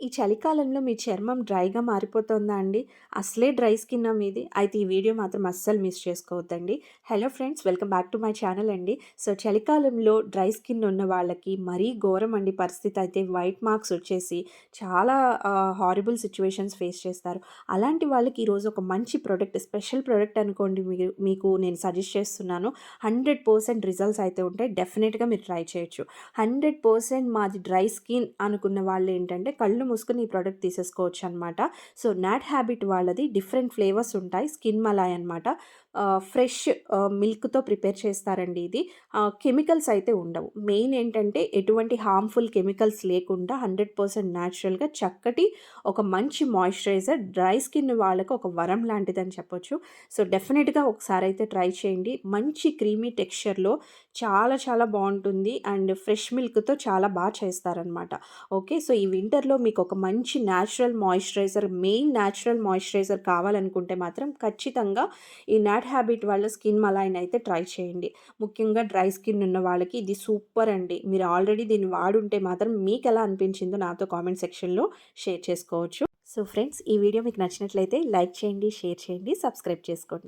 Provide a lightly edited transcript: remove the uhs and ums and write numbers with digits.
ఈ చలికాలంలో మీ చర్మం డ్రైగా మారిపోతుందా అండి? అసలే డ్రై స్కిన్నా మీది? అయితే ఈ వీడియో మాత్రం అస్సలు మిస్ చేసుకోవద్దండి. Hello friends, welcome back to my channel అండి. సో, చలికాలంలో డ్రై స్కిన్ ఉన్న వాళ్ళకి మరీ ఘోరం అండి పరిస్థితి అయితే. వైట్ మార్క్స్ వచ్చేసి చాలా హారిబుల్ సిట్యుయేషన్స్ ఫేస్ చేస్తారు. అలాంటి వాళ్ళకి ఈరోజు ఒక మంచి ప్రొడక్ట్, స్పెషల్ ప్రొడక్ట్ అనుకోండి, మీకు నేను సజెస్ట్ చేస్తున్నాను. 100% రిజల్ట్స్ అయితే ఉంటాయి. డెఫినెట్‌గా మీరు ట్రై చేయొచ్చు. 100% మాది డ్రై స్కిన్ అనుకున్న వాళ్ళేంటంటే కళ్ళు మూసుకొని ఈ ప్రోడక్ట్ తీసేసుకోవచ్చనమాట. సో, నాట్ హ్యాబిట్ వాళ్ళది డిఫరెంట్ ఫ్లేవర్స్ ఉంటాయి. స్కిన్ మలాయ్ అనమాట. ఫ్రెష్ మిల్క్‌తో ప్రిపేర్ చేస్తారండి ఇది. కెమికల్స్ అయితే ఉండవు. మెయిన్ ఏంటంటే ఎటువంటి హార్మ్‌ఫుల్ కెమికల్స్ లేకుండా 100% న్యాచురల్‌గా చక్కటి ఒక మంచి మాయిశ్చరైజర్ డ్రై స్కిన్ వాళ్ళకి ఒక వరం లాంటిదని చెప్పొచ్చు. సో, డెఫినిట్‌గా ఒకసారైతే ట్రై చేయండి. మంచి క్రీమీ టెక్స్చర్‌లో చాలా చాలా బావుంటుంది. అండ్ ఫ్రెష్ మిల్క్‌తో చాలా చేస్తారనమాట. ఓకే. సో, ఈ వింటర్‌లో మీకు ఒక మంచి natural moisturiser, main natural moisturiser కావాలనుకుంటే మాత్రం ఖచ్చితంగా ఈ నాట్ హ్యాబిట్ వాళ్ళ స్కిన్ మలాయిని అయితే ట్రై చేయండి. ముఖ్యంగా డ్రై స్కిన్ ఉన్న వాళ్ళకి ఇది సూపర్ అండి. మీరు ఆల్రెడీ దీన్ని వాడుంటే మాత్రం మీకెలా అనిపించిందో నాతో కామెంట్ సెక్షన్‌లో షేర్ చేసుకోవచ్చు. సో ఫ్రెండ్స్, ఈ వీడియో మీకు నచ్చినట్లయితే లైక్ చేయండి, షేర్ చేయండి, సబ్స్క్రైబ్ చేసుకోండి.